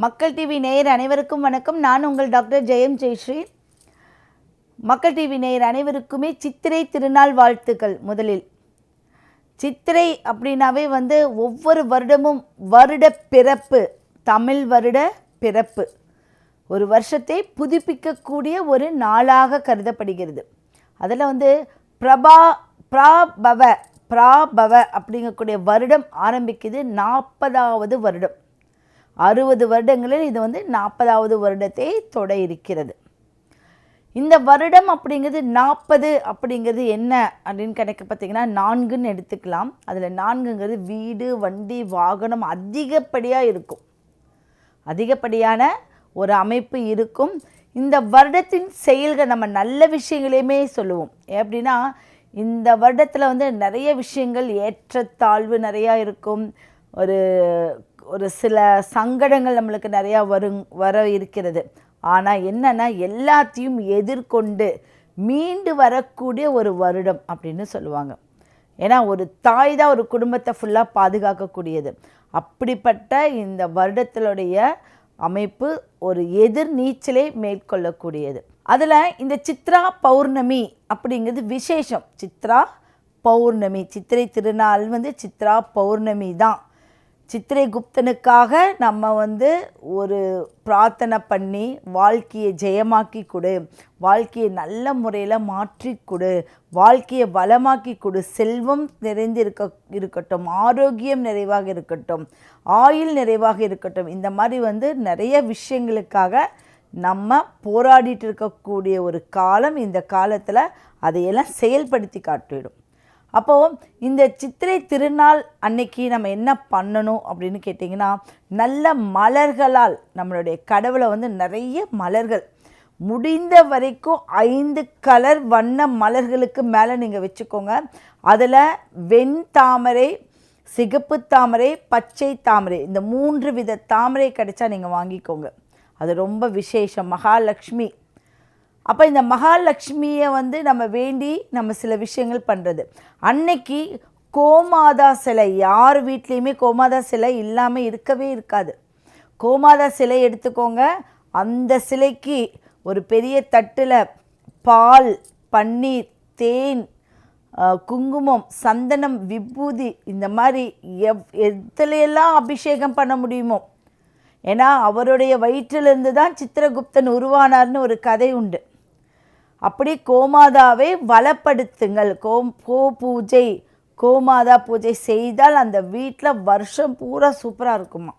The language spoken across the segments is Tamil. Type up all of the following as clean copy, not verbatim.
மக்கள் டிவி நேயர் அனைவருக்கும் வணக்கம். நான் உங்கள் டாக்டர் ஜெயம் ஜெயஸ்ரீ. மக்கள் டிவி நேயர் அனைவருக்குமே சித்திரை திருநாள் வாழ்த்துக்கள். முதலில் சித்திரை அப்படின்னாவே ஒவ்வொரு வருடமும் வருட பிறப்பு, தமிழ் வருட பிறப்பு, ஒரு வருஷத்தை புதுப்பிக்கக்கூடிய ஒரு நாளாக கருதப்படுகிறது. அதில் பிராபவ அப்படிங்கக்கூடிய வருடம் ஆரம்பிக்குது. 40வது வருடம். 60 வருடங்களில் இது 40வது வருடத்தை தொட இருக்கிறது. இந்த வருடம் அப்படிங்கிறது 40 அப்படிங்கிறது என்ன அப்படின்னு கணக்கு பார்த்திங்கன்னா 4ன்னு எடுத்துக்கலாம். அதில் 4ங்கிறது வீடு, வண்டி, வாகனம் அதிகப்படியாக இருக்கும். அதிகப்படியான ஒரு அமைப்பு இருக்கும். இந்த வருடத்தின் செயல்கள் நம்ம நல்ல விஷயங்களையுமே சொல்லுவோம். எப்படின்னா இந்த வருடத்தில் நிறைய விஷயங்கள் ஏற்றத்தாழ்வு நிறையா இருக்கும். ஒரு சில சங்கடங்கள் நம்மளுக்கு நிறையா வர இருக்கிறது. ஆனால் என்னென்னா எல்லாத்தையும் எதிர்கொண்டு மீண்டு வரக்கூடிய ஒரு வருடம் அப்படின்னு சொல்லுவாங்க. ஏன்னா ஒரு தாய் தான் ஒரு குடும்பத்தை ஃபுல்லாக பாதுகாக்கக்கூடியது. அப்படிப்பட்ட இந்த வருடத்தினுடைய அமைப்பு ஒரு எதிர் நீச்சலை மேற்கொள்ளக்கூடியது. அதில் இந்த சித்ரா பௌர்ணமி அப்படிங்கிறது விசேஷம். சித்ரா பௌர்ணமி, சித்திரை திருநாள் சித்ரா பௌர்ணமி தான். சித்திரை குப்தனுக்காக நம்ம ஒரு பிரார்த்தனை பண்ணி வாழ்க்கையை ஜெயமாக்கி கொடு, வாழ்க்கையை நல்ல முறையில் மாற்றி கொடு, வாழ்க்கையை வளமாக்கி கொடு, செல்வம் நிறைந்து இருக்கட்டும், ஆரோக்கியம் நிறைவாக இருக்கட்டும், ஆயுள் நிறைவாக இருக்கட்டும். இந்த மாதிரி நிறைய விஷயங்களுக்காக நம்ம போராடிட்டு இருக்கக்கூடிய ஒரு காலம். இந்த காலத்தில் அதையெல்லாம் செயல்படுத்தி காட்டிடும். அப்போது இந்த சித்திரை திருநாள் அன்னைக்கு நம்ம என்ன பண்ணணும் அப்படின்னு கேட்டிங்கன்னா, நல்ல மலர்களால் நம்மளுடைய கடவுளை நிறைய மலர்கள், முடிந்த வரைக்கும் 5 கலர் வண்ண மலர்களுக்கு மேலே நீங்கள் வச்சுக்கோங்க. அதில் வெண்தாமரை, சிகப்பு தாமரை, பச்சை தாமரை, இந்த 3 வித தாமரை கிடைச்சா நீங்கள் வாங்கிக்கோங்க. அது ரொம்ப விசேஷம். மகாலட்சுமி. அப்போ இந்த மகாலட்சுமியை நம்ம வேண்டி நம்ம சில விஷயங்கள் பண்ணுறது. அன்னைக்கு கோமாதா சிலை, யார் வீட்லேயுமே கோமாதா சிலை இல்லாமல் இருக்கவே இருக்காது. கோமாதா சிலை எடுத்துக்கோங்க. அந்த சிலைக்கு ஒரு பெரிய தட்டில் பால், பன்னீர், தேன், குங்குமம், சந்தனம், விபூதி, இந்த மாதிரி எதுலையெல்லாம் அபிஷேகம் பண்ண முடியுமோ. ஏன்னா அவருடைய வயிற்றிலிருந்து தான் சித்திரகுப்தன் உருவானார்னு ஒரு கதை உண்டு. அப்படி கோமாதாவை வளப்படுத்துங்கள். பூஜை, கோமாதா பூஜை செய்தால் அந்த வீட்டில் வருஷம் பூரா சூப்பராக இருக்குமா.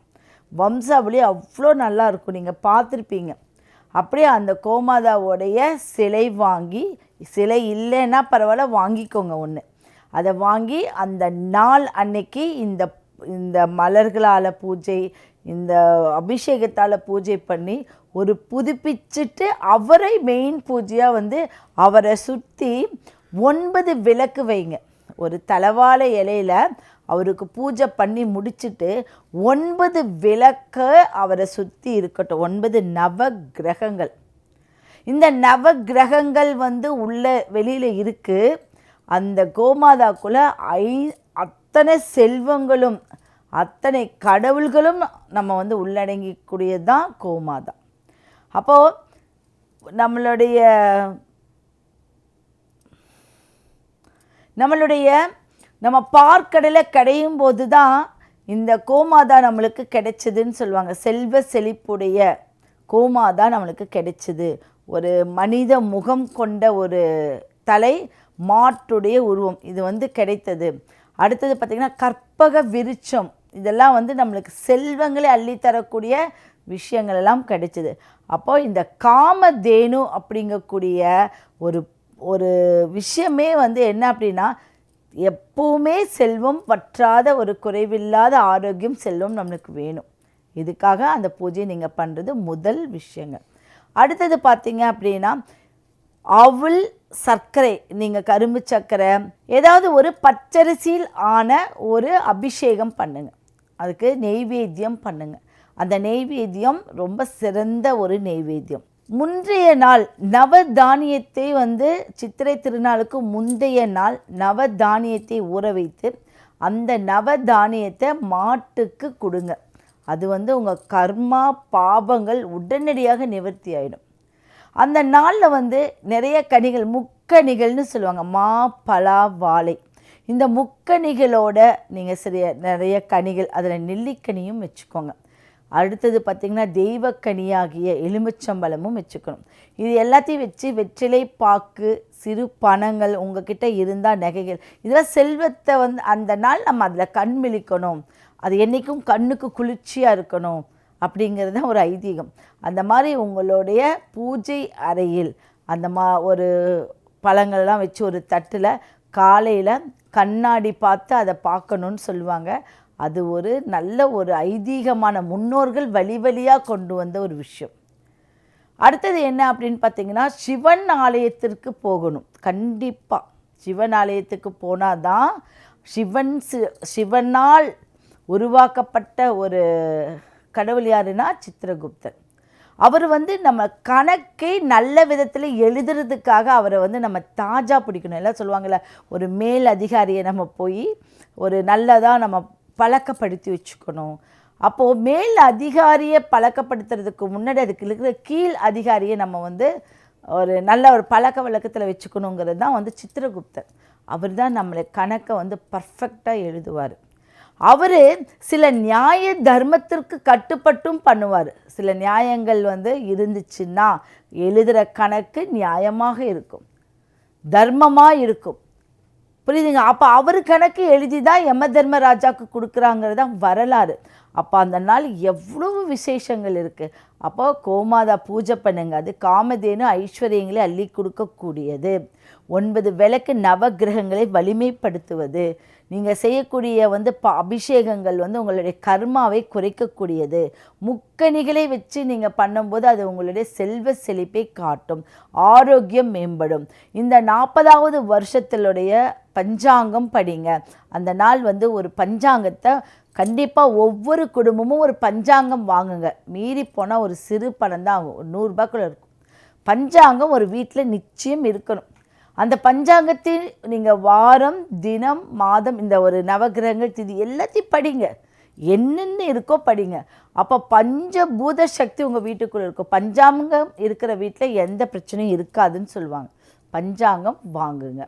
வம்சாவளி அவ்வளோ நல்லா இருக்கும். நீங்கள் பார்த்துருப்பீங்க. அப்படியே அந்த கோமாதாவோடைய சிலை வாங்கி, சிலை இல்லைன்னா பரவாயில்ல வாங்கிக்கோங்க ஒன்று. அதை வாங்கி அந்த நாள் அன்னைக்கு இந்த மலர்களால் பூஜை, இந்த அபிஷேகத்தால் பூஜை பண்ணி ஒரு புதுப்பிச்சுட்டு அவரை மெயின் பூஜையாக அவரை சுற்றி 9 விளக்கு வைங்க. ஒரு தலவாழை இலையில் அவருக்கு பூஜை பண்ணி முடிச்சுட்டு 9 விளக்கு அவரை சுற்றி இருக்கட்டும். 9 நவ கிரகங்கள். இந்த நவ கிரகங்கள் உள்ள வெளியில் இருக்குது. அந்த கோமாதாக்குள்ளே அத்தனை செல்வங்களும் அத்தனை கடவுள்களும் நம்ம உள்ளடங்கக்கூடியது தான் கோமாதா. அப்போது நம்ம பார்க்கடலை கிடையும் போது தான் இந்த கோமாதா நம்மளுக்கு கிடைச்சதுன்னு சொல்லுவாங்க. செல்வ செழிப்புடைய கோமாதா நம்மளுக்கு கிடைச்சிது. ஒரு மனித முகம் கொண்ட ஒரு தலை, மாட்டுடைய உருவம், இது கிடைத்தது. அடுத்தது பார்த்திங்கன்னா கற்பக விருட்சம். இதெல்லாம் நம்மளுக்கு செல்வங்களை அள்ளித்தரக்கூடிய விஷயங்கள் எல்லாம் கிடைச்சிது. அப்போது இந்த காமதேனு அப்படிங்கக்கூடிய ஒரு விஷயமே என்ன அப்படின்னா, எப்பவுமே செல்வம் வற்றாத, ஒரு குறைவில்லாத ஆரோக்கியம், செல்வம் நம்மளுக்கு வேணும். இதுக்காக அந்த பூஜையை நீங்கள் பண்ணுறது முதல் விஷயங்கள். அடுத்தது பார்த்திங்க அப்படின்னா அவள் சர்க்கரை, நீங்கள் கரும்பு சர்க்கரை, ஏதாவது ஒரு பச்சரிசியில் ஆன ஒரு அபிஷேகம் பண்ணுங்கள். அதுக்கு நெய்வேத்தியம் பண்ணுங்கள். அந்த நெய்வேத்தியம் ரொம்ப சிறந்த ஒரு நெய்வேத்தியம். முந்தைய நாள் நவதானியத்தை சித்திரை திருநாளுக்கு முந்தைய நாள் நவதானியத்தை ஊற வைத்து அந்த நவதானியத்தை மாட்டுக்கு கொடுங்க. அது வந்து உங்கள் கர்மா பாபங்கள் உடனடியாக நிவர்த்தி ஆகிடும். அந்த நாளில் வந்து நிறைய கனிகள், முக்கணிகள்னு சொல்லுவாங்க, மா பலா வாழை, இந்த முக்கணிகளோட நீங்கள் நிறைய கனிகள், அதில் நெல்லிக்கனியும் வச்சுக்கோங்க. அடுத்தது பார்த்திங்கன்னா தெய்வக்கனியாகிய எலுமிச்சம்பழமும் வச்சுக்கணும். இது எல்லாத்தையும் வச்சு வெற்றிலை பாக்கு, சிறு பணங்கள், உங்ககிட்ட இருந்தால் நகைகள், இதெல்லாம் செல்வத்தை வந்து அந்த நாள் நம்ம அதில் கண் விழிக்கணும். அது என்றைக்கும் கண்ணுக்கு குளிர்ச்சியாக இருக்கணும் அப்படிங்கிறது ஒரு ஐதீகம். அந்த மாதிரி உங்களுடைய பூஜை அறையில் அந்த ஒரு பழங்கள்லாம் வச்சு ஒரு தட்டில் காலையில் கண்ணாடி பார்த்து அதை பார்க்கணுன்னு சொல்லுவாங்க. அது ஒரு நல்ல ஒரு ஐதீகமான முன்னோர்கள் வழி வழியாக கொண்டு வந்த ஒரு விஷயம். அடுத்தது என்ன அப்படின்னு பார்த்தீங்கன்னா, சிவன் ஆலயத்திற்கு போகணும். கண்டிப்பாக சிவன் ஆலயத்துக்கு போனால் தான் சிவனால் உருவாக்கப்பட்ட ஒரு கடவுள் யாருன்னா சித்திரகுப்தன். அவர் வந்து நம்ம கணக்கை நல்ல விதத்தில் எழுதுறதுக்காக அவரை வந்து நம்ம தாஜா பிடிக்கணும். எல்லாம் சொல்லுவாங்கள்ல, ஒரு மேல் அதிகாரியை நம்ம போய் ஒரு நல்லதாக நம்ம பழக்கப்படுத்தி வச்சுக்கணும். அப்போது மேல் அதிகாரியை பழக்கப்படுத்துறதுக்கு முன்னாடி அதுக்கு இருக்கிற கீழ் அதிகாரியை நம்ம வந்து ஒரு நல்ல ஒரு பழக்க வழக்கத்தில் வச்சுக்கணுங்கிறது தான் வந்து சித்திரகுப்தன். அவர் தான் நம்மளை கணக்கை வந்து பர்ஃபெக்டாக எழுதுவார். அவர் சில நியாய தர்மத்திற்கு கட்டுப்பட்டும் பண்ணுவார். சில நியாயங்கள் வந்து இருந்துச்சுன்னா எழுதுகிற கணக்கு நியாயமாக இருக்கும், தர்மமாக இருக்கும். புரியுதுங்க? அப்போ அவர் கணக்கு எழுதி தான் யம தர்மராஜாவுக்கு கொடுக்குறாங்கிறது தான் வரலாறு. அப்போ அந்த நாள் எவ்வளவு விசேஷங்கள் இருக்குது. அப்போ கோமாதா பூஜை பண்ணுங்க. அது காமதேனு ஐஸ்வர்யங்களை அள்ளி கொடுக்கக்கூடியது. 9 விளக்கு நவகிரகங்களை வலிமைப்படுத்துவது. நீங்கள் செய்யக்கூடிய வந்து அபிஷேகங்கள் வந்து உங்களுடைய கர்மாவை குறைக்கக்கூடியது. முக்கணிகளை வச்சு நீங்கள் பண்ணும்போது அது உங்களுடைய செல்வ செழிப்பை காட்டும், ஆரோக்கியம் மேம்படும். இந்த 40வது வருஷத்தினுடைய பஞ்சாங்கம் படிங்க. அந்த நாள் வந்து ஒரு பஞ்சாங்கத்தை கண்டிப்பாக ஒவ்வொரு குடும்பமும் ஒரு பஞ்சாங்கம் வாங்குங்க. மீறி போனால் ஒரு சிறு பணம் தான் ஆகும், ஒரு 100 ரூபாய்க்குள்ள இருக்கும். பஞ்சாங்கம் ஒரு வீட்டில் நிச்சயம் இருக்கணும். அந்த பஞ்சாங்கத்தில் நீங்கள் வாரம், தினம், மாதம், இந்த ஒரு நவகிரகங்கள், திதி எல்லாத்தையும் படிங்க. என்னென்ன இருக்கோ படிங்க. அப்போ பஞ்சபூத சக்தி உங்கள் வீட்டுக்குள்ளே இருக்கும். பஞ்சாங்கம் இருக்கிற வீட்டில் எந்த பிரச்சனையும் இருக்காதுன்னு சொல்லுவாங்க. பஞ்சாங்கம் வாங்குங்க,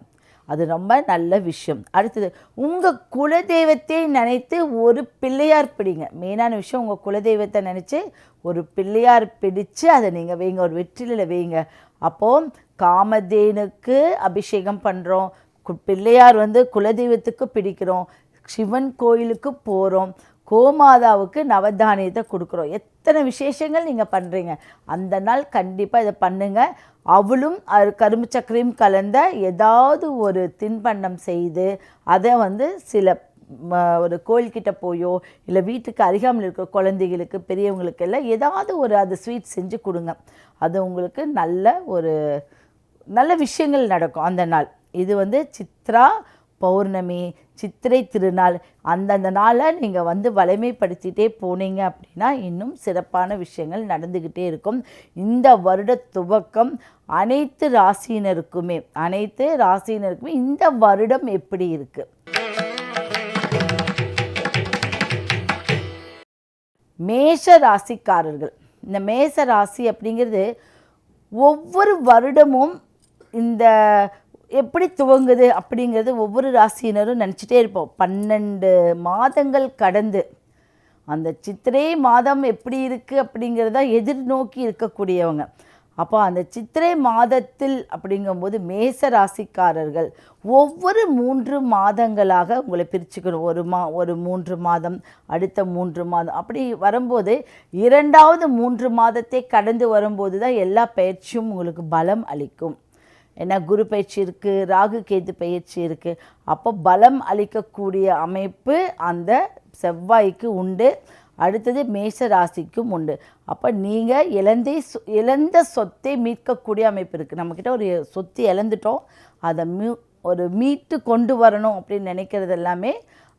அது ரொம்ப நல்ல விஷயம். அடுத்தது, உங்கள் குலதெய்வத்தை நினைத்து ஒரு பிள்ளையார் பிடிங்க. மெயினான விஷயம், உங்கள் குலதெய்வத்தை நினச்சி ஒரு பிள்ளையார் பிடிச்சு அதை நீங்கள் வைங்க, ஒரு வெற்றிலையில் வைங்க. அப்போது காமதேனுக்கு அபிஷேகம் பண்ணுறோம், பிள்ளையார் வந்து குலதெய்வத்துக்கு பிடிக்கிறோம், சிவன் கோயிலுக்கு போகிறோம், கோமாதாவுக்கு நவதானியத்தை கொடுக்குறோம். எத்தனை விசேஷங்கள் நீங்கள் பண்ணுறீங்க. அந்த நாள் கண்டிப்பாக இதை பண்ணுங்கள். அவளும் கரும்பு சர்க்கரையும் கலந்த ஏதாவது ஒரு தின்பண்டம் செய்து அதை வந்து சில ஒரு கோயில்கிட்ட போயோ இல்லை வீட்டுக்கு அருகாமல் இருக்கிற குழந்தைகளுக்கு, பெரியவங்களுக்கு எல்லாம் ஏதாவது ஒரு அது ஸ்வீட் செஞ்சு கொடுங்க. அது உங்களுக்கு நல்ல விஷயங்கள் நடக்கும் அந்த நாள். இது வந்து சித்ரா பௌர்ணமி, சித்திரை திருநாள், அந்தந்த நாளை நீங்கள் வந்து வலிமைப்படுத்திகிட்டே போனீங்க அப்படின்னா இன்னும் சிறப்பான விஷயங்கள் நடந்துக்கிட்டே இருக்கும். இந்த வருட துவக்கம் அனைத்து ராசியினருக்குமே இந்த வருடம் எப்படி இருக்குது? மேஷ ராசிக்காரர்கள், இந்த மேஷ ராசி அப்படிங்கிறது ஒவ்வொரு வருடமும் இந்த எப்படி துவங்குது அப்படிங்கிறது ஒவ்வொரு ராசியினரும் நினச்சிட்டே இருப்போம். 12 மாதங்கள் கடந்து அந்த சித்திரை மாதம் எப்படி இருக்குது அப்படிங்கிறத எதிர்நோக்கி இருக்கக்கூடியவங்க. அப்போ அந்த சித்திரை மாதத்தில் அப்படிங்கும்போது மேச ராசிக்காரர்கள் ஒவ்வொரு 3 மாதங்களாக உங்களை பிரிச்சுக்கணும். ஒரு 3 மாதம், அடுத்த 3 மாதம், அப்படி வரும்போது 2வது 3 மாதத்தை கடந்து வரும்போது தான் எல்லா பயிற்சியும் உங்களுக்கு பலம் அளிக்கும். ஏன்னா குரு பயிற்சி இருக்குது, ராகு கேது பயிற்சி இருக்குது. அப்போ பலம் அளிக்கக்கூடிய அமைப்பு அந்த செவ்வாய்க்கு உண்டு, அடுத்தது மேஷ ராசிக்கும் உண்டு. அப்போ நீங்கள் இழந்த சொத்தை மீட்கக்கூடிய அமைப்பு இருக்குது. நம்மக்கிட்ட ஒரு சொத்து இழந்துட்டோம், அதை மீட்டு கொண்டு வரணும் அப்படின்னு நினைக்கிறது எல்லாமே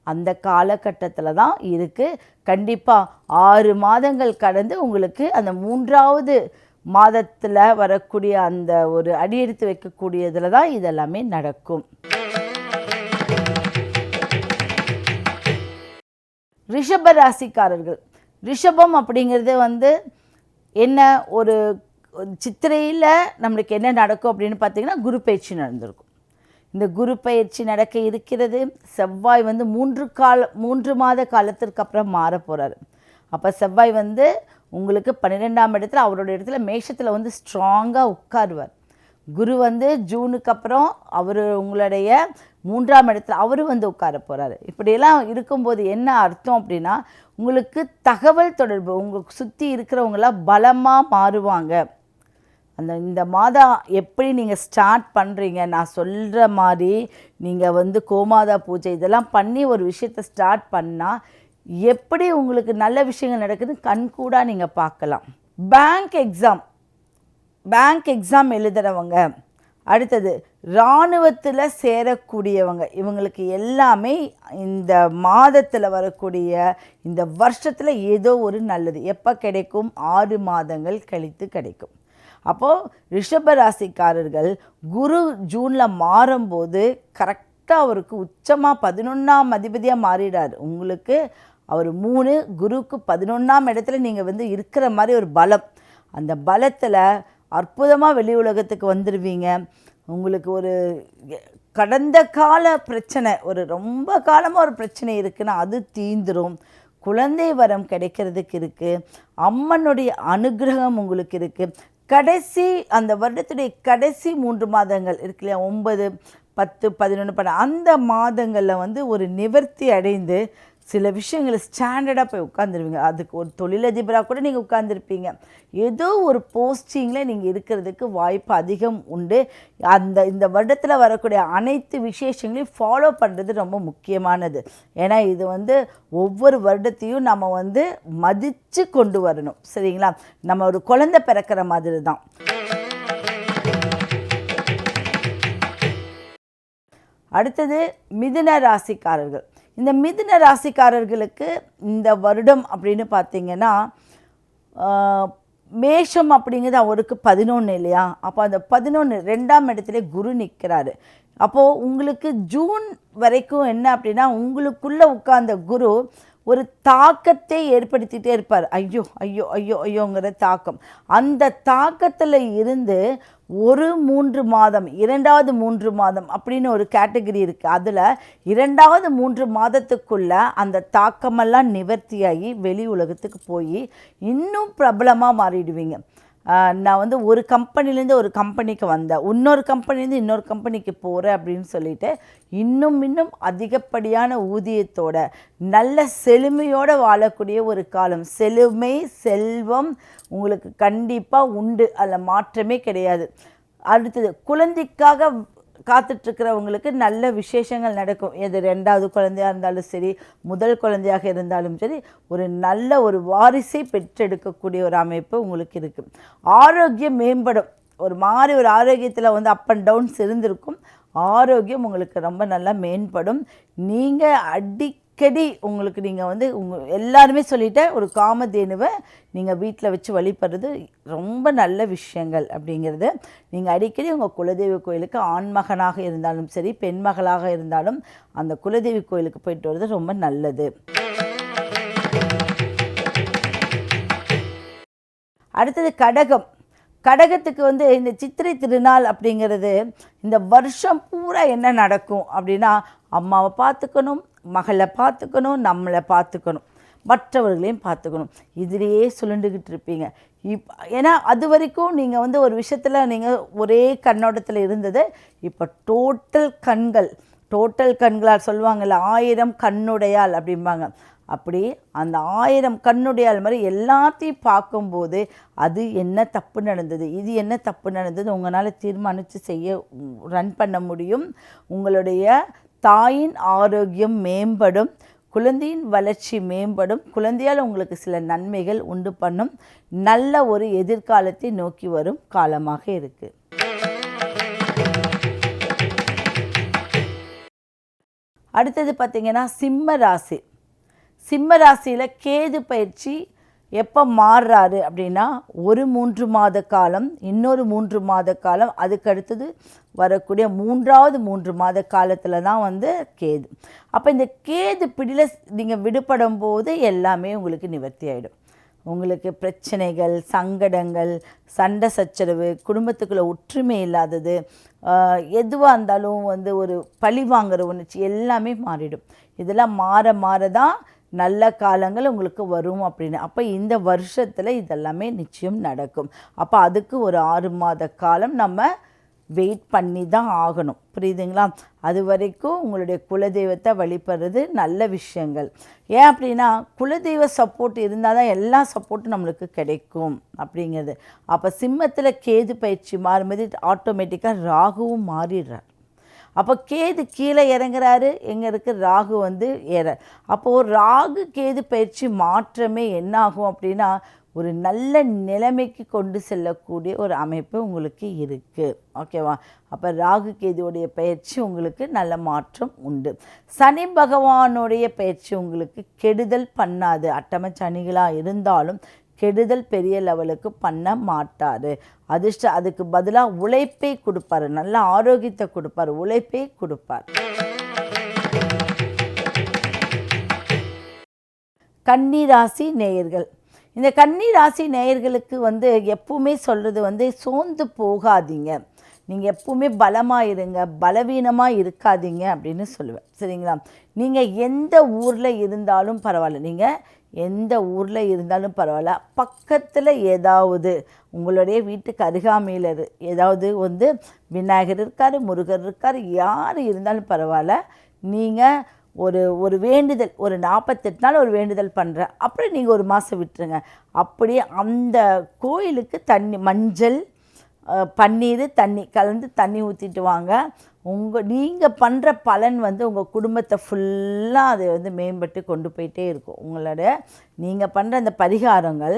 அந்த காலகட்டத்தில் தான் இருக்குது. கண்டிப்பாக 6 மாதங்கள் கடந்து உங்களுக்கு அந்த 3வது மாதத்தில் வரக்கூடிய அந்த ஒரு அடியெடுத்து வைக்கக்கூடியதில் தான் இதெல்லாமே நடக்கும். ரிஷப ராசிக்காரர்கள், ரிஷபம் அப்படிங்கிறது வந்து என்ன, ஒரு சித்திரையில் நம்மளுக்கு என்ன நடக்கும் அப்படின்னு பார்த்தீங்கன்னா குரு பயிற்சி நடந்திருக்கும். இந்த குரு பயிற்சி நடக்க இருக்கிறது. செவ்வாய் வந்து 3 மாத காலத்திற்கு அப்புறம் மாற போகிறாரு. அப்போ செவ்வாய் வந்து உங்களுக்கு 12ஆம் இடத்துல, அவரோட இடத்துல மேஷத்தில் வந்து ஸ்ட்ராங்காக உட்காருவார். குரு வந்து ஜூனுக்கு அப்புறம் அவர் உங்களுடைய 3ஆம் இடத்துல அவர் வந்து உட்கார போகிறாரு. இப்படியெல்லாம் இருக்கும்போது என்ன அர்த்தம் அப்படின்னா, உங்களுக்கு தகவல் தொடர்பு உங்களுக்கு சுற்றி இருக்கிறவங்களாம் பலமாக மாறுவாங்க. இந்த மாதம் எப்படி நீங்கள் ஸ்டார்ட் பண்ணுறீங்க, நான் சொல்கிற மாதிரி நீங்கள் வந்து கோமாதா பூஜை இதெல்லாம் பண்ணி ஒரு விஷயத்தை ஸ்டார்ட் பண்ணால் எப்படி உங்களுக்கு நல்ல விஷயங்கள் நடக்குதுன்னு கண்கூடாக நீங்கள் பார்க்கலாம். பேங்க் எக்ஸாம் எழுதுகிறவங்க, அடுத்தது இராணுவத்தில் சேரக்கூடியவங்க, இவங்களுக்கு எல்லாமே இந்த மாதத்தில் வரக்கூடிய இந்த வருஷத்தில் ஏதோ ஒரு நல்லது எப்போ கிடைக்கும், 6 மாதங்கள் கழித்து கிடைக்கும். அப்போது ரிஷப ராசிக்காரர்கள் குரு ஜூனில் மாறும்போது கரெக்டாக அவருக்கு உச்சமாக 11ஆம் அதிபதியாக மாறிடார். உங்களுக்கு அவர் 3 குருக்கு 11ஆம் இடத்துல நீங்கள் வந்து இருக்கிற மாதிரி ஒரு பலம். அந்த பலத்தில் அற்புதமாக வெளி உலகத்துக்கு வந்துடுவீங்க. உங்களுக்கு ஒரு கடந்த கால பிரச்சனை, ஒரு ரொம்ப காலமாக ஒரு பிரச்சனை இருக்குன்னா அது தீந்துடும். குழந்தை வரம் கிடைக்கிறதுக்கு இருக்குது. அம்மனுடைய அனுகிரகம் உங்களுக்கு இருக்குது. கடைசி அந்த வருடத்துடைய கடைசி 3 மாதங்கள் இருக்கு இல்லையா, 9, 10, 11, 12 அந்த மாதங்களில் வந்து ஒரு நிவர்த்தி அடைந்து சில விஷயங்களை ஸ்டாண்டர்டாக போய் உட்காந்துருவீங்க. அதுக்கு ஒரு தொழிலதிபராக கூட நீங்கள் உட்காந்துருப்பீங்க. ஏதோ ஒரு போஸ்டிங்கில் நீங்கள் இருக்கிறதுக்கு வாய்ப்பு அதிகம் உண்டு. இந்த வருடத்தில் வரக்கூடிய அனைத்து விசேஷங்களையும் ஃபாலோ பண்ணுறது ரொம்ப முக்கியமானது. ஏன்னா இது வந்து ஒவ்வொரு வருடத்தையும் நம்ம வந்து மதித்து கொண்டு வரணும். சரிங்களா? நம்ம ஒரு குழந்தை பிறக்கிற மாதிரி தான். அடுத்தது மிதுன ராசிக்காரர்கள். இந்த மிதுன ராசிக்காரர்களுக்கு இந்த வருடம் அப்படின்னு பார்த்தீங்கன்னா, மேஷம் அப்படிங்கிறது அவருக்கு 11 இல்லையா, அப்போ அந்த 11 2ஆம் இடத்துல குரு நிற்கிறாரு. அப்போது உங்களுக்கு ஜூன் வரைக்கும் என்ன அப்படின்னா, உங்களுக்குள்ளே உட்கார்ந்த குரு ஒரு தாக்கத்தை ஏற்படுத்திகிட்டே இருப்பார். ஐயோ ஐயோ ஐயோ ஐயோங்கிற தாக்கம். அந்த தாக்கத்தில் இருந்து 3 மாதம் 2வது 3 மாதம் அப்படின்னு ஒரு கேட்டகரி இருக்குது. அதில் 2வது 3 மாதத்துக்குள்ளே அந்த தாக்கமெல்லாம் நிவர்த்தியாகி வெளி உலகத்துக்கு போய் இன்னும் பிரபலமாக மாறிடுவீங்க. நான் வந்து ஒரு கம்பெனிலேருந்து ஒரு கம்பெனிக்கு வந்தேன், இன்னொரு கம்பெனிலேருந்து இன்னொரு கம்பெனிக்கு போகிறேன் அப்படின்னு சொல்லிட்டு இன்னும் அதிகப்படியான ஊதியத்தோட நல்ல செழுமையோடு வாழக்கூடிய ஒரு காலம். செழுமை செல்வம் உங்களுக்கு கண்டிப்பாக உண்டு, அதில் மாற்றமே கிடையாது. அடுத்தது குழந்தைக்காக காத்துட்ருக்கிறவங்களுக்கு நல்ல விசேஷங்கள் நடக்கும். எது 2வது குழந்தையாக இருந்தாலும் சரி, முதல் குழந்தையாக இருந்தாலும் சரி, ஒரு நல்ல ஒரு வாரிசை பெற்றெடுக்கக்கூடிய ஒரு அமைப்பு உங்களுக்கு இருக்குது. ஆரோக்கியம் மேம்படும். ஒரு மாதிரி ஒரு ஆரோக்கியத்தில் வந்து அப் அண்ட் டவுன்ஸ் இருந்திருக்கும். ஆரோக்கியம் உங்களுக்கு ரொம்ப நல்லா மேம்படும். நீங்கள் அடிக்கடி உங்களுக்கு நீங்கள் வந்து எல்லாருமே சொல்லிட்ட ஒரு காமதேனுவை நீங்கள் வீட்டில் வச்சு வழிபடுறது ரொம்ப நல்ல விஷயங்கள் அப்படிங்கிறது. நீங்கள் அடிக்கடி உங்கள் குலதெய்வ கோயிலுக்கு ஆண்மகனாக இருந்தாலும் சரி, பெண்மகளாக இருந்தாலும் அந்த குலதெய்வ கோயிலுக்கு போயிட்டு வர்றது ரொம்ப நல்லது. அடுத்தது கடகம். கடகத்துக்கு வந்து இந்த சித்திரை திருநாள் அப்படிங்கிறது இந்த வருஷம் பூரா என்ன நடக்கும் அப்படின்னா, அம்மாவை பார்த்துக்கணும், மகளை பார்த்துக்கணும், நம்மளை பார்த்துக்கணும், மற்றவர்களையும் பார்த்துக்கணும். இதிலேயே சுழண்டுக்கிட்டு இருப்பீங்க. ஏன்னா அது வரைக்கும் நீங்கள் வந்து ஒரு விஷயத்தில் நீங்கள் ஒரே கண்ணோட்டத்தில் இருந்தது, இப்போ டோட்டல் கண்களால் சொல்லுவாங்கள்ல, 1000 கண்ணுடையாள் அப்படிம்பாங்க. அப்படி அந்த 1000 கண்ணுடையாள் மாதிரி எல்லாத்தையும் பார்க்கும்போது அது என்ன தப்பு நடந்தது, இது என்ன தப்பு நடந்தது உங்களால் தீர்மானித்து ரன் பண்ண முடியும். உங்களுடைய தாயின் ஆரோக்கியம் மேம்படும், குழந்தையின் வளர்ச்சி மேம்படும், குழந்தையால் உங்களுக்கு சில நன்மைகள் உண்டு பண்ணும். நல்ல ஒரு எதிர்காலத்தை நோக்கி வரும் காலமாக இருக்குது. அடுத்தது பார்த்திங்கன்னா சிம்ம ராசி. சிம்ம ராசியில் கேது பயிற்சி எப்போ மாறுறாரு அப்படின்னா ஒரு 3 மாத காலம், இன்னொரு 3 மாத காலம், அதுக்கு அடுத்தது வரக்கூடிய 3வது 3 மாத காலத்தில் தான் வந்து கேது. அப்போ இந்த கேது பிடியில் நீங்கள் விடுபடும் போது எல்லாமே உங்களுக்கு நிவர்த்தி ஆகிடும். உங்களுக்கு பிரச்சனைகள், சங்கடங்கள், சண்டை சச்சரவு, குடும்பத்துக்குள்ளே ஒற்றுமை இல்லாதது, எதுவாக இருந்தாலும் வந்து ஒரு பழி வாங்குற உணர்ச்சி எல்லாமே மாறிடும். இதெல்லாம் மாற மாற தான் நல்ல காலங்கள் உங்களுக்கு வரும் அப்படின்னு. அப்போ இந்த வருஷத்தில் இதெல்லாமே நிச்சயம் நடக்கும். அப்போ அதுக்கு ஒரு 6 மாத காலம் நம்ம வெயிட் பண்ணி தான் ஆகணும். புரியுதுங்களா? அது வரைக்கும் உங்களுடைய குலதெய்வத்தை வழிபடுறது நல்ல விஷயங்கள். ஏன் அப்படின்னா குலதெய்வ சப்போர்ட் இருந்தால் தான் எல்லா சப்போர்ட்டும் நம்மளுக்கு கிடைக்கும் அப்படிங்கிறது. அப்போ சிம்மத்தில் கேது பயிற்சி மாறும்போது ஆட்டோமேட்டிக்காக ராகுவும் மாறிடுறார். அப்போ கேது கீழே இறங்குறாரு, எங்கே இருக்குது ராகு வந்து ஏற. அப்போது ராகு கேது பயிற்சி மாற்றமே என்ன ஆகும் அப்படின்னா ஒரு நல்ல நிலைமைக்கு கொண்டு செல்லக்கூடிய ஒரு அமைப்பு உங்களுக்கு இருக்குது. ஓகேவா? அப்போ ராகு கேதுவோடைய பயிற்சி உங்களுக்கு நல்ல மாற்றம் உண்டு. சனி பகவானுடைய பயிற்சி உங்களுக்கு கெடுதல் பண்ணாது. அட்டம சனிகளாக இருந்தாலும் கெடுதல் பெரிய லெவலுக்கு பண்ண மாட்டார். அதுக்கு பதிலாக உழைப்பை கொடுப்பார், நல்ல ஆரோக்கியத்தை கொடுப்பார், உழைப்பை கொடுப்பார். கன்னி ராசி நேயர்கள், இந்த கன்னி ராசி நேயர்களுக்கு வந்து எப்பவுமே சொல்கிறது வந்து சோர்ந்து போகாதீங்க, நீங்கள் எப்பவுமே பலமாக இருங்க, பலவீனமாக இருக்காதீங்க அப்படின்னு சொல்லுவேன். சரிங்களா? நீங்கள் எந்த ஊரில் இருந்தாலும் பரவாயில்ல, நீங்கள் எந்த ஊரில் இருந்தாலும் பரவாயில்ல, பக்கத்தில் ஏதாவது உங்களுடைய வீட்டுக்கு அருகாமையில் ஏதாவது வந்து விநாயகர் இருக்கார், முருகர் இருக்கார், யார் இருந்தாலும் பரவாயில்ல, நீங்கள் ஒரு வேண்டுதல், ஒரு 48 நாள் ஒரு வேண்டுதல் பண்ணுறேன், அப்புறம் நீங்கள் ஒரு மாதம் விட்டுருங்க. அப்படியே அந்த கோயிலுக்கு தண்ணி, மஞ்சள், பன்னீர், தண்ணி கலந்து தண்ணி ஊற்றிட்டு வாங்க. நீங்கள் பண்ணுற பலன் வந்து உங்கள் குடும்பத்தை ஃபுல்லாக அதை வந்து மேம்பட்டு கொண்டு போயிட்டே இருக்கும். உங்களோட நீங்கள் பண்ணுற அந்த பரிகாரங்கள்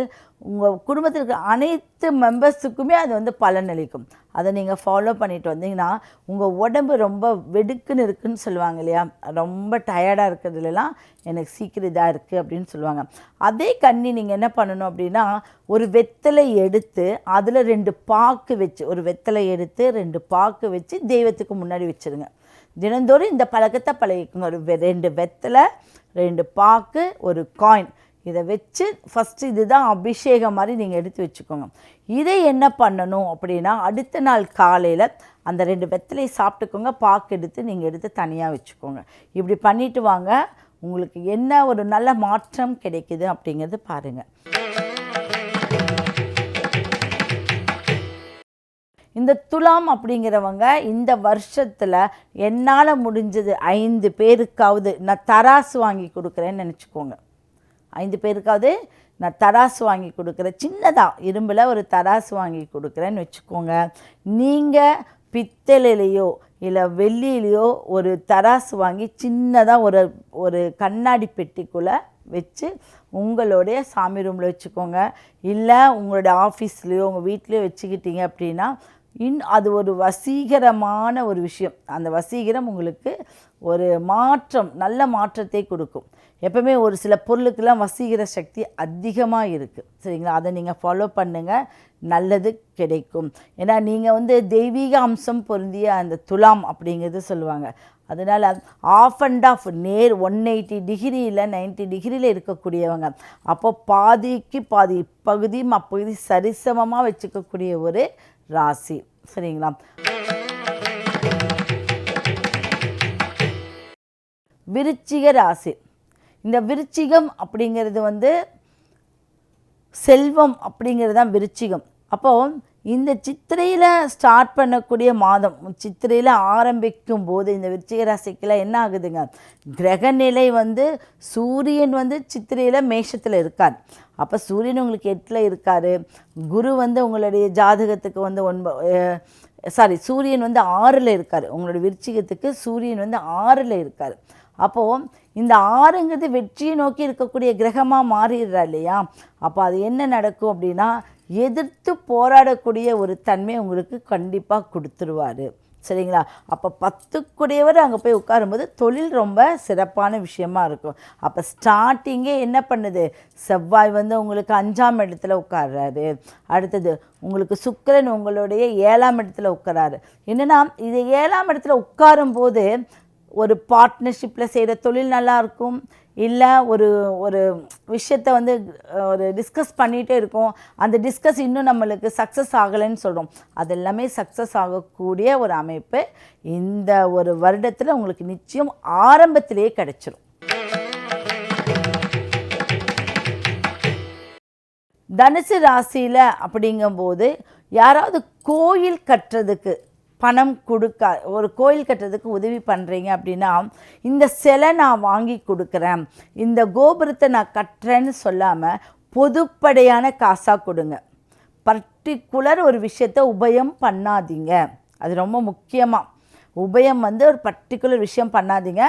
உங்கள் குடும்பத்தில் இருக்கிற அனைத்து மெம்பர்ஸுக்குமே அது வந்து பலன் அளிக்கும். அதை நீங்கள் ஃபாலோ பண்ணிட்டு வந்தீங்கன்னா உங்கள் உடம்பு ரொம்ப வெடுக்குன்னு இருக்குதுன்னு சொல்லுவாங்க இல்லையா, ரொம்ப டயர்டாக இருக்கிறதுலாம் எனக்கு சீக்கிரம் இதாக இருக்குது அப்படின்னு சொல்லுவாங்க. அதே கன்னி நீங்கள் என்ன பண்ணணும் அப்படின்னா ஒரு வெத்தலை எடுத்து அதில் 2 பாக்கு வச்சு, ஒரு வெத்தலை எடுத்து 2 பாக்கு வச்சு தெய்வத்துக்கு முன்னாடி வச்சுருங்க. தினந்தோறும் இந்த பழக்கத்தை பழகிக்குங்க. ஒரு 2 வெத்தலை, 2 பாக்கு, ஒரு காயின், இதை வச்சு ஃபஸ்ட்டு இதுதான் அபிஷேகம் மாதிரி நீங்கள் எடுத்து வச்சுக்கோங்க. இதை என்ன பண்ணணும் அப்படின்னா அடுத்த நாள் காலையில் அந்த 2 வெத்தலையை சாப்பிட்டுக்கோங்க, பாக்கு எடுத்து நீங்கள் எடுத்து தனியாக வச்சுக்கோங்க. இப்படி பண்ணிட்டு வாங்க, உங்களுக்கு என்ன ஒரு நல்ல மாற்றம் கிடைக்குது அப்படிங்கிறது பாருங்கள். இந்த துலாம் அப்படிங்கிறவங்க இந்த வருஷத்தில் என்னால் முடிஞ்சது 5 பேருக்காவது நான் தராசு வாங்கி கொடுக்குறேன்னு நினச்சிக்கோங்க. 5 பேருக்காவது நான் தராசு வாங்கி கொடுக்குறேன், சின்னதாக இரும்பில் ஒரு தராசு வாங்கி கொடுக்குறேன்னு வச்சுக்கோங்க. நீங்கள் பித்தளையிலையோ இல்லை வெள்ளியிலையோ ஒரு தராசு வாங்கி சின்னதாக ஒரு கண்ணாடி பெட்டிக்குள்ளே வச்சு உங்களுடைய சாமி ரூமில் வச்சுக்கோங்க. இல்லை உங்களுடைய ஆஃபீஸ்லேயோ உங்கள் வீட்லேயோ வச்சுக்கிட்டீங்க அப்படின்னா அது ஒரு வசீகரமான ஒரு விஷயம். அந்த வசீகரம் உங்களுக்கு ஒரு மாற்றம், நல்ல மாற்றத்தை கொடுக்கும். எப்பவுமே ஒரு சில பொருளுக்கெல்லாம் வசீகர சக்தி அதிகமாக இருக்குது. சரிங்களா? அதை நீங்கள் ஃபாலோ பண்ணுங்கள், நல்லது கிடைக்கும். ஏன்னா நீங்கள் வந்து தெய்வீக அம்சம் பொருந்திய அந்த துலாம் அப்படிங்கிறது சொல்லுவாங்க. அதனால் ஆஃப் அண்ட் ஆஃப் நேர் 180 டிகிரியில் 90 டிகிரியில் இருக்கக்கூடியவங்க. அப்போ பாதிக்கு பாதி பகுதியும் அப்பகுதி சரிசமமாக வச்சுக்கக்கூடிய ஒரு ராசி. சரிங்களா? விருச்சிக ராசி. இந்த விருச்சிகம் அப்படிங்கிறது வந்து செல்வம் அப்படிங்கிறது தான் விருச்சிகம். அப்போது இந்த சித்திரையில் ஸ்டார்ட் பண்ணக்கூடிய மாதம், சித்திரையில் ஆரம்பிக்கும் போது இந்த விருச்சிக ராசிக்கெல்லாம் என்ன ஆகுதுங்க, கிரகநிலை வந்து சூரியன் வந்து சித்திரையில் மேஷத்தில் இருக்கார். அப்போ சூரியன் உங்களுக்கு 8ல் இருக்கார். குரு வந்து உங்களுடைய ஜாதகத்துக்கு வந்து சூரியன் வந்து 6ல் இருக்கார். உங்களுடைய விருச்சிகத்துக்கு சூரியன் வந்து 6ல் இருக்கார். அப்போது இந்த 6ங்கிறது வெற்றியை நோக்கி இருக்கக்கூடிய கிரகமாக மாறிடுறா இல்லையா. அப்போ அது என்ன நடக்கும் அப்படின்னா எதிர்த்து போராடக்கூடிய ஒரு தன்மை உங்களுக்கு கண்டிப்பாக கொடுத்துருவார். சரிங்களா? அப்போ 10க்குடையவர் அங்கே போய் உட்காரும்போது தொழில் ரொம்ப சிறப்பான விஷயமா இருக்கும். அப்போ ஸ்டார்டிங்கே என்ன பண்ணுது, செவ்வாய் வந்து உங்களுக்கு 5ஆம் இடத்துல உட்கார்றாரு. அடுத்தது உங்களுக்கு சுக்கிரன் உங்களுடைய 7ஆம் இடத்துல உட்காராரு. என்னென்னா இது 7ஆம் இடத்துல உட்காரும்போது ஒரு பார்ட்னர்ஷிப்பில் செய்கிற தொழில் நல்லாயிருக்கும், இல்லை ஒரு ஒரு விஷயத்தை வந்து ஒரு டிஸ்கஸ் பண்ணிகிட்டே இருக்கோம், அந்த டிஸ்கஸ் இன்னும் நம்மளுக்கு சக்ஸஸ் ஆகலைன்னு சொல்கிறோம், அது எல்லாமே சக்ஸஸ் ஆகக்கூடிய ஒரு அமைப்பு இந்த ஒரு வருடத்தில் உங்களுக்கு நிச்சயம் ஆரம்பத்திலேயே கிடைச்சிரும். தனுசு ராசியில் அப்படிங்கும்போது யாராவது கோயில் கட்டுறதுக்கு பணம் கொடுக்க, ஒரு கோயில் கட்டுறதுக்கு உதவி பண்ணுறீங்க அப்படின்னா, இந்த சிலை நான் வாங்கி கொடுக்குறேன், இந்த கோபுரத்தை நான் கட்டுறேன்னு சொல்லாமல் பொதுப்படையான காசாக கொடுங்க. பர்டிகுலர் ஒரு விஷயத்தை உபயம் பண்ணாதீங்க, அது ரொம்ப முக்கியமாக. உபயம் வந்து ஒரு பர்டிகுலர் விஷயம் பண்ணாதீங்க.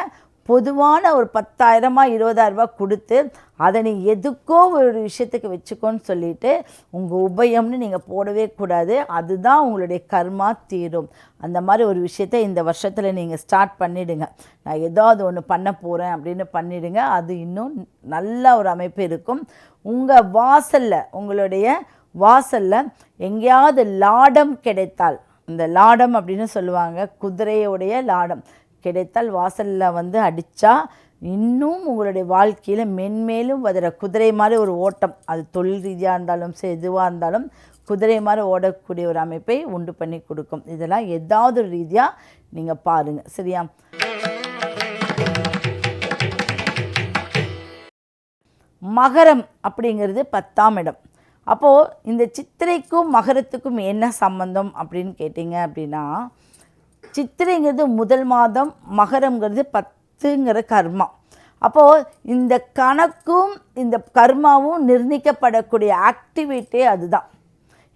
பொதுவான ஒரு 10,000 20,000 கொடுத்து அதை நீ எதுக்கோ ஒரு விஷயத்துக்கு வச்சுக்கோன்னு சொல்லிவிட்டு உங்கள் உபயம்னு நீங்கள் போடவே கூடாது. அதுதான் உங்களுடைய கர்மா தீரும். அந்த மாதிரி ஒரு விஷயத்தை இந்த வருஷத்தில் நீங்கள் ஸ்டார்ட் பண்ணிவிடுங்க. நான் ஏதாவது ஒன்று பண்ண போகிறேன் அப்படின்னு பண்ணிவிடுங்க. அது இன்னும் நல்ல ஒரு அமைப்பு இருக்கும். உங்கள் வாசலில், உங்களுடைய வாசலில் எங்கேயாவது லாடம் கிடைத்தால், இந்த லாடம் அப்படின்னு சொல்லுவாங்க, குதிரையுடைய லாடம் கிடைத்தால் வாசலில் வந்து அடித்தா இன்னும் உங்களுடைய வாழ்க்கையில் மென்மேலும் வதிர குதிரை மாதிரி ஒரு ஓட்டம், அது தொழில் ரீதியாக இருந்தாலும் சரி எதுவாக இருந்தாலும் குதிரை மாதிரி ஓடக்கூடிய ஒரு அமைப்பை உண்டு பண்ணி கொடுக்கும். இதெல்லாம் ஏதாவது ஒரு ரீதியாக நீங்கள் பாருங்கள், சரியா? மகரம் அப்படிங்கிறது 10ஆம் இடம். அப்போது இந்த சித்திரைக்கும் மகரத்துக்கும் என்ன சம்பந்தம் அப்படின்னு கேட்டிங்க அப்படின்னா, சித்திரைங்கிறது முதல் மாதம், மகரங்கிறது 10ங்கிற கர்மா. அப்போது இந்த கணக்கும் இந்த கர்மாவும் நிர்ணயிக்கப்படக்கூடிய ஆக்டிவிட்டி அதுதான்.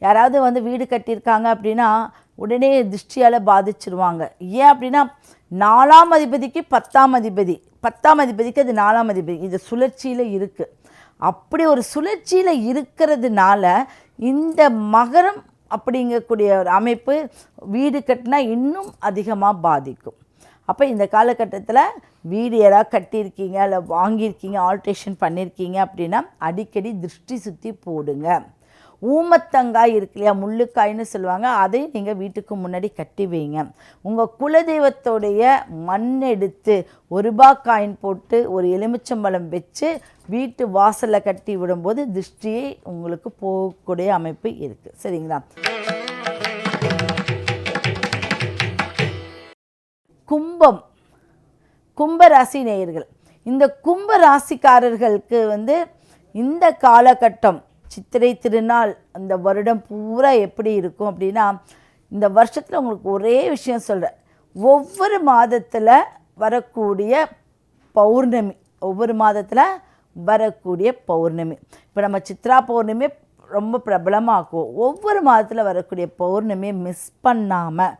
யாராவது வந்து வீடு கட்டியிருக்காங்க அப்படின்னா உடனே திருஷ்டியால் பாதிச்சிருவாங்க. ஏன் அப்படின்னா 4ஆம் அதிபதிக்கு 10ஆம் அதிபதி, 10ஆம் அதிபதிக்கு அது 4ஆம் அதிபதி, இது சுழற்சியில் இருக்குது. அப்படி ஒரு சுழற்சியில் இருக்கிறதுனால இந்த மகரம் அப்படிங்கக்கூடிய ஒரு அமைப்பு வீடு கட்டினா இன்னும் அதிகமாக பாதிக்கும். அப்போ இந்த காலகட்டத்தில் வீடு யாராவது கட்டியிருக்கீங்க இல்லை வாங்கியிருக்கீங்க, ஆல்ட்ரேஷன் பண்ணியிருக்கீங்க அப்படின்னா அடிக்கடி திருஷ்டி சுற்றி போடுங்க. ஊமத்தங்காய் இருக்கு இல்லையா, முள்ளுக்காய்னு சொல்லுவாங்க, அதை நீங்கள் வீட்டுக்கு முன்னாடி கட்டி வைங்க. உங்கள் குலதெய்வத்தோடைய மண் எடுத்து ₹1 காயின் போட்டு ஒரு எலுமிச்சம்பழம் வச்சு வீட்டு வாசலில் கட்டி விடும்போது திருஷ்டியை உங்களுக்கு போகக்கூடிய அமைப்பு இருக்குது, சரிங்களா? கும்பம், கும்பராசி நேயர்கள், இந்த கும்ப ராசிக்காரர்களுக்கு வந்து இந்த காலகட்டம் சித்திரை திருநாள் அந்த வருடம் பூரா எப்படி இருக்கும் அப்படின்னா, இந்த வருஷத்தில் உங்களுக்கு ஒரே விஷயம் சொல்கிறேன், ஒவ்வொரு மாதத்தில் வரக்கூடிய பௌர்ணமி, ஒவ்வொரு மாதத்தில் வரக்கூடிய பௌர்ணமி, இப்போ நம்ம சித்ரா பௌர்ணமி ரொம்ப பிரபலமாக்குவோம், ஒவ்வொரு மாதத்தில் வரக்கூடிய பௌர்ணமியை மிஸ் பண்ணாமல்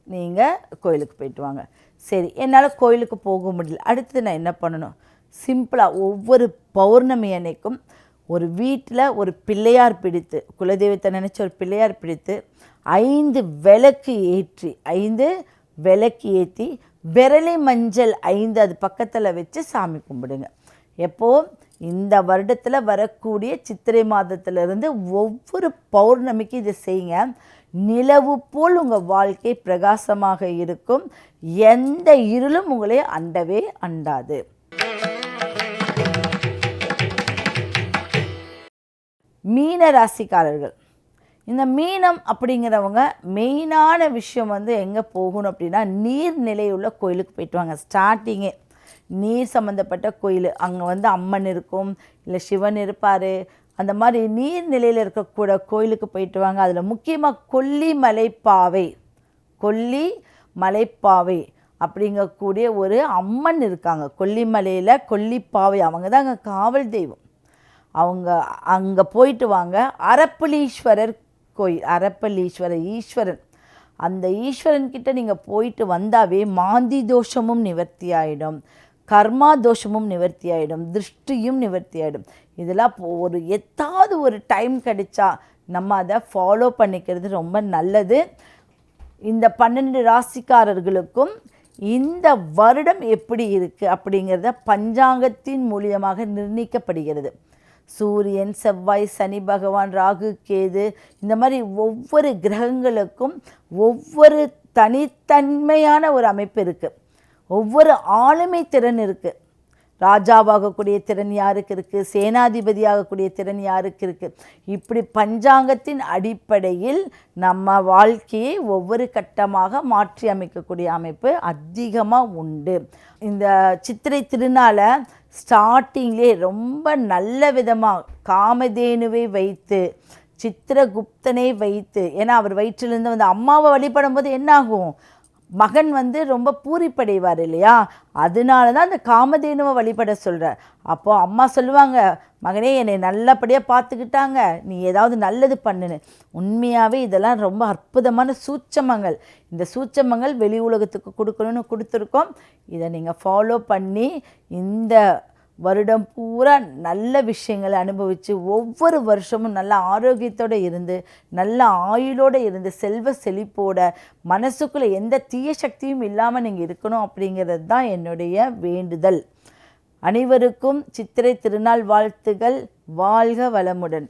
நீங்கள் கோயிலுக்கு போயிட்டு வாங்க. சரி, என்னால் கோயிலுக்கு போக முடியல, அடுத்து நான் என்ன பண்ணணும்? சிம்பிளாக ஒவ்வொரு பௌர்ணமி அன்னைக்கும் ஒரு வீட்டில் ஒரு பிள்ளையார் பிடித்து, குலதெய்வத்தை நினச்சி ஒரு பிள்ளையார் பிடித்து 5 விளக்கு ஏற்றி, 5 விளக்கு ஏற்றி விரலி மஞ்சள் 5 அது பக்கத்தில் வச்சு சாமி கும்பிடுங்க. எப்போது இந்த வருடத்தில் வரக்கூடிய சித்திரை மாதத்திலிருந்து ஒவ்வொரு பௌர்ணமிக்கு இதை செய்யுங்க. நிலவு போல் உங்கள் வாழ்க்கை பிரகாசமாக இருக்கும், எந்த இருளும் உங்களை அண்டவே அண்டாது. மீன ராசிக்காரர்கள், இந்த மீனம் அப்படிங்கிறவங்க மெயினான விஷயம் வந்து எங்கே போகணும் அப்படின்னா, நீர்நிலையுள்ள கோயிலுக்கு போயிட்டு வாங்க. ஸ்டார்டிங்கே நீர் சம்மந்தப்பட்ட கோயில், அங்கே வந்து அம்மன் இருக்கும், இல்லை சிவன் இருப்பார், அந்த மாதிரி நீர்நிலையில் இருக்கக்கூட கோயிலுக்கு போயிட்டு வாங்க. அதில் முக்கியமாக கொல்லிமலைப்பாவை, கொல்லிமலைப்பாவை அப்படிங்கக்கூடிய ஒரு அம்மன் இருக்காங்க கொல்லிமலையில். கொல்லிப்பாவை அவங்க தான் அங்கே காவல் தெய்வம். அவங்க அங்கே போயிட்டு வாங்க. அரப்பளீஸ்வரர் கோயில், அரப்பளீஸ்வரர் ஈஸ்வரன், அந்த ஈஸ்வரன்கிட்ட நீங்கள் போயிட்டு வந்தாவே மாந்தி தோஷமும் நிவர்த்தி ஆகிடும், கர்மா தோஷமும் நிவர்த்தி ஆகிடும், திருஷ்டியும் நிவர்த்தி ஆகிடும். இதெல்லாம் ஒரு எதாவது ஒரு டைம் கிடைச்சா நம்ம அதை ஃபாலோ பண்ணிக்கிறது ரொம்ப நல்லது. இந்த 12 ராசிக்காரர்களுக்கும் இந்த வருடம் எப்படி இருக்குது அப்படிங்கிறத பஞ்சாங்கத்தின் மூலியமாக நிர்ணயிக்கப்படுகிறது. சூரியன், செவ்வாய், சனி பகவான், ராகு, கேது, இந்த மாதிரி ஒவ்வொரு கிரகங்களுக்கும் ஒவ்வொரு தனித்தன்மையான ஒரு அமைப்பு இருக்குது. ஒவ்வொரு ஆளுமை திறன் இருக்குது. ராஜாவாகக்கூடிய திறன் யாருக்கு இருக்குது, சேனாதிபதியாகக்கூடிய திறன் யாருக்கு இருக்குது. இப்படி பஞ்சாங்கத்தின் அடிப்படையில் நம்ம வாழ்க்கையை ஒவ்வொரு கட்டமாக மாற்றி அமைக்கக்கூடிய அமைப்பு அதிகமாக உண்டு. இந்த சித்திரை திருநாளை ஸ்டார்டிங்லே ரொம்ப நல்ல விதமாக காமதேனுவை வைத்து, சித்திரகுப்தனை வைத்து, ஏன்னா அவர் வயிற்றிலிருந்து வந்து அம்மாவை வழிபடும் போது என்னாகும், மகன் வந்து ரொம்ப பூரிப்படைவார் இல்லையா, அதனால தான் அந்த காமதேனுவை வழிபட சொல்கிறார். அப்போது அம்மா சொல்லுவாங்க, மகனே என்னை நல்லபடியாக பார்த்துக்கிட்டாங்க, நீ ஏதாவது நல்லது பண்ணுன்னு. உண்மையாகவே இதெல்லாம் ரொம்ப அற்புதமான சூட்சமங்கள். இந்த சூட்சமங்கள் வெளி உலகத்துக்கு கொடுக்கணும்னு கொடுத்துருக்கோம். இதை நீங்கள் ஃபாலோ பண்ணி இந்த வருடம் பூரா நல்ல விஷயங்களை அனுபவித்து ஒவ்வொரு வருஷமும் நல்ல ஆரோக்கியத்தோடு இருந்து, நல்ல ஆயுளோடு இருந்து, செல்வ செழிப்போட, மனசுக்குள்ளே எந்த தீய சக்தியும் இல்லாமல் நீங்கள் இருக்கணும் அப்படிங்கிறது தான் என்னுடைய வேண்டுதல். அனைவருக்கும் சித்திரை திருநாள் வாழ்த்துகள். வாழ்க வளமுடன்.